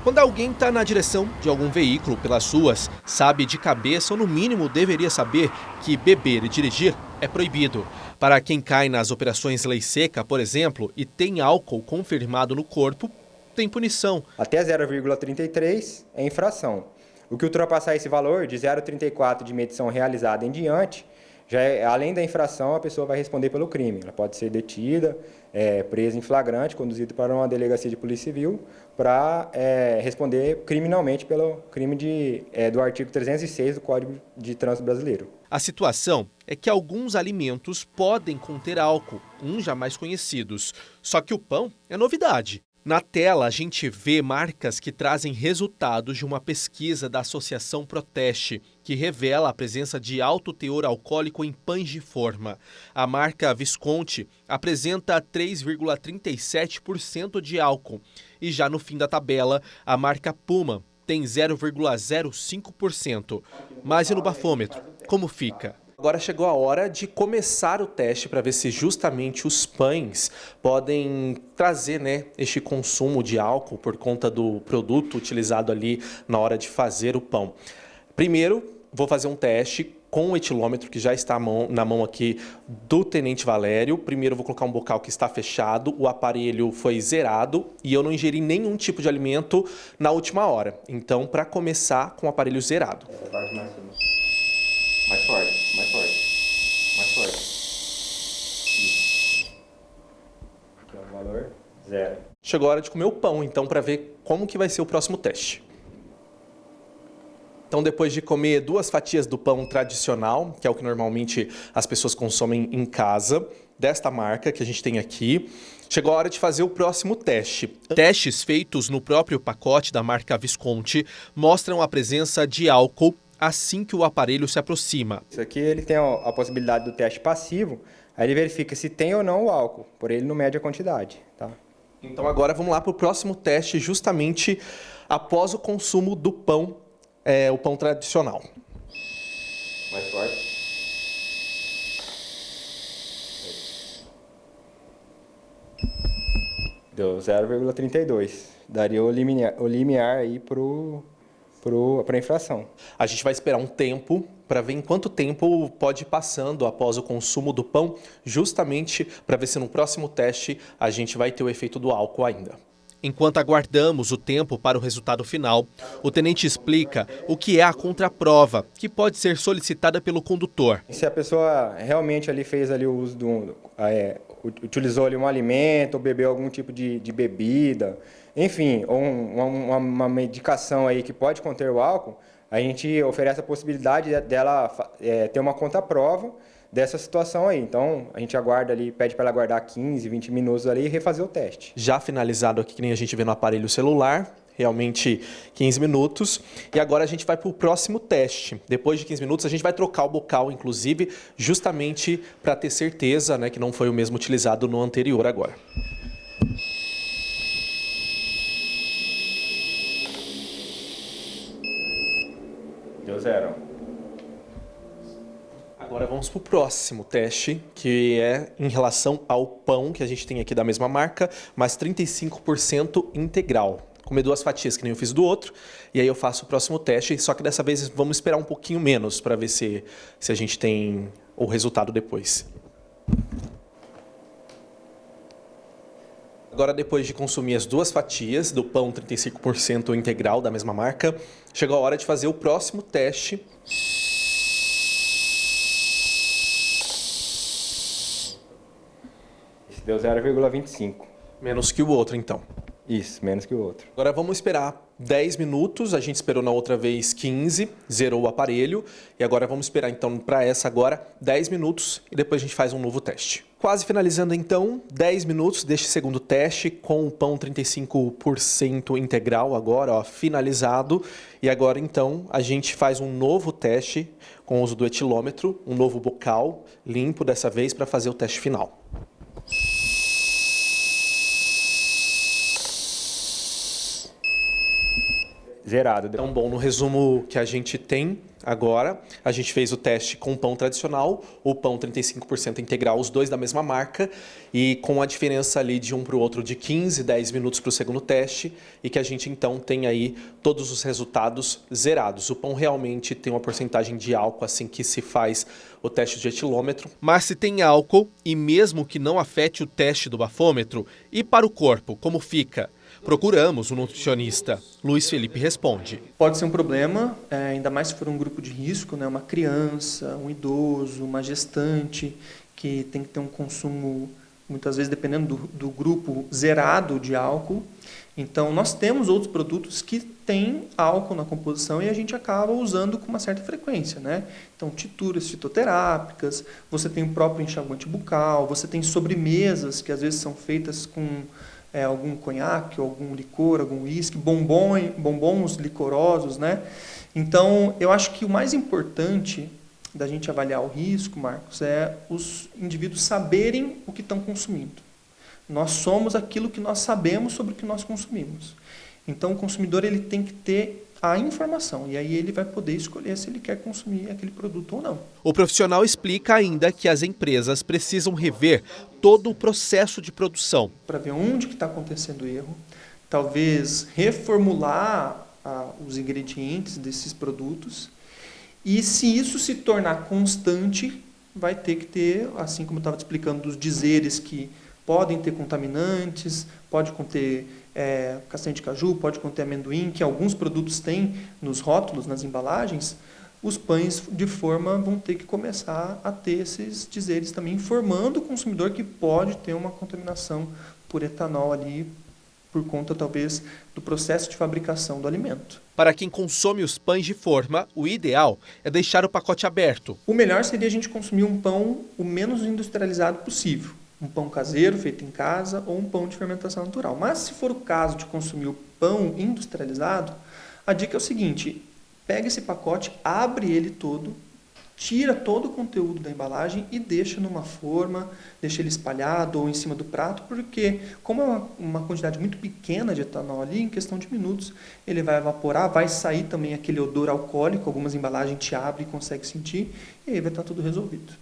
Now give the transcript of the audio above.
Quando alguém está na direção de algum veículo pelas ruas, sabe de cabeça ou no mínimo deveria saber que beber e dirigir é proibido. Para quem cai nas operações lei seca, por exemplo, e tem álcool confirmado no corpo, tem punição. Até 0,33 é infração. O que ultrapassar esse valor, de 0,34 de medição realizada em diante, já além da infração, a pessoa vai responder pelo crime. Ela pode ser detida, presa em flagrante, conduzida para uma delegacia de polícia civil para responder criminalmente pelo crime do artigo 306 do Código de Trânsito Brasileiro. A situação é que alguns alimentos podem conter álcool, uns já mais conhecidos. Só que o pão é novidade. Na tela, a gente vê marcas que trazem resultados de uma pesquisa da Associação Proteste, que revela a presença de alto teor alcoólico em pães de forma. A marca Visconti apresenta 3,37% de álcool. E já no fim da tabela, a marca Puma tem 0,05%. Mas e no bafômetro, como fica? Agora chegou a hora de começar o teste para ver se justamente os pães podem trazer, este consumo de álcool por conta do produto utilizado ali na hora de fazer o pão. Primeiro, vou fazer um teste com o etilômetro que já está na mão aqui do Tenente Valério. Primeiro vou colocar um bocal que está fechado, o aparelho foi zerado e eu não ingeri nenhum tipo de alimento na última hora. Então, para começar com o aparelho zerado. Mais forte, mais forte, mais forte. Isso. Aqui é o valor 0. Chegou a hora de comer o pão, então, para ver como que vai ser o próximo teste. Então, depois de comer 2 fatias do pão tradicional, que é o que normalmente as pessoas consomem em casa, desta marca que a gente tem aqui, chegou a hora de fazer o próximo teste. Testes feitos no próprio pacote da marca Visconti mostram a presença de álcool assim que o aparelho se aproxima. Isso aqui ele tem a possibilidade do teste passivo, aí ele verifica se tem ou não o álcool, porém ele não mede a quantidade. Tá? Então agora vamos lá para o próximo teste, justamente após o consumo do pão, o pão tradicional. Mais forte. Deu 0,32. Daria o limiar aí para a infração. A gente vai esperar um tempo para ver em quanto tempo pode ir passando após o consumo do pão, justamente para ver se no próximo teste a gente vai ter o efeito do álcool ainda. Enquanto aguardamos o tempo para o resultado final, o tenente explica o que é a contraprova, que pode ser solicitada pelo condutor. Se a pessoa realmente ali fez ali o uso utilizou ali um alimento, ou bebeu algum tipo de bebida, enfim, ou uma medicação aí que pode conter o álcool, a gente oferece a possibilidade dela ter uma contraprova dessa situação aí. Então, a gente aguarda ali, pede para ela aguardar 15, 20 minutos ali e refazer o teste. Já finalizado aqui, que nem a gente vê no aparelho celular, realmente 15 minutos. E agora a gente vai para o próximo teste. Depois de 15 minutos, a gente vai trocar o bocal, inclusive, justamente para ter certeza, que não foi o mesmo utilizado no anterior agora. Deu 0. Agora vamos para o próximo teste, que é em relação ao pão que a gente tem aqui da mesma marca, mas 35% integral. Comer 2 fatias, que nem eu fiz do outro, e aí eu faço o próximo teste, só que dessa vez vamos esperar um pouquinho menos para ver se a gente tem o resultado depois. Agora, depois de consumir as 2 fatias do pão 35% integral da mesma marca, chegou a hora de fazer o próximo teste. Esse deu 0,25. Menos que o outro, então. Isso, menos que o outro. Agora vamos esperar 10 minutos, a gente esperou na outra vez 15, zerou o aparelho, e agora vamos esperar então para essa agora 10 minutos e depois a gente faz um novo teste. Quase finalizando então, 10 minutos deste segundo teste com o pão 35% integral agora, finalizado. E agora então a gente faz um novo teste com o uso do etilômetro, um novo bocal limpo dessa vez para fazer o teste final. Zerado. Então, bom, no resumo que a gente tem agora, a gente fez o teste com o pão tradicional, o pão 35% integral, os dois da mesma marca, e com a diferença ali de um para o outro de 15, 10 minutos para o segundo teste, e que a gente então tem aí todos os resultados zerados. O pão realmente tem uma porcentagem de álcool assim que se faz o teste de etilômetro. Mas se tem álcool, e mesmo que não afete o teste do bafômetro, e para o corpo, como fica? Procuramos um nutricionista. Luiz Felipe responde. Pode ser um problema, ainda mais se for um grupo de risco, né? Uma criança, um idoso, uma gestante, que tem que ter um consumo, muitas vezes dependendo do grupo, zerado de álcool. Então, nós temos outros produtos que têm álcool na composição e a gente acaba usando com uma certa frequência, né? Então, tinturas fitoterápicas, você tem o próprio enxaguante bucal, você tem sobremesas que às vezes são feitas com algum conhaque, algum licor, algum uísque, bombons licorosos, né? Então, eu acho que o mais importante da gente avaliar o risco, Marcos, é os indivíduos saberem o que estão consumindo. Nós somos aquilo que nós sabemos sobre o que nós consumimos. Então, o consumidor ele tem que ter a informação e aí ele vai poder escolher se ele quer consumir aquele produto ou não. O profissional explica ainda que as empresas precisam rever todo o processo de produção. Para ver onde que está acontecendo o erro, talvez reformular os ingredientes desses produtos e se isso se tornar constante, vai ter que ter, assim como eu estava te explicando, dos dizeres que podem ter contaminantes, pode conter castanha de caju, pode conter amendoim, que alguns produtos têm nos rótulos, nas embalagens, os pães de forma vão ter que começar a ter esses dizeres também, informando o consumidor que pode ter uma contaminação por etanol ali, por conta talvez do processo de fabricação do alimento. Para quem consome os pães de forma, o ideal é deixar o pacote aberto. O melhor seria a gente consumir um pão o menos industrializado possível. Um pão caseiro, feito em casa, ou um pão de fermentação natural. Mas se for o caso de consumir o pão industrializado, a dica é o seguinte: pega esse pacote, abre ele todo, tira todo o conteúdo da embalagem e deixa numa forma, deixa ele espalhado ou em cima do prato, porque como é uma quantidade muito pequena de etanol ali, em questão de minutos, ele vai evaporar, vai sair também aquele odor alcoólico, algumas embalagens te abrem e consegue sentir, e aí vai estar tudo resolvido.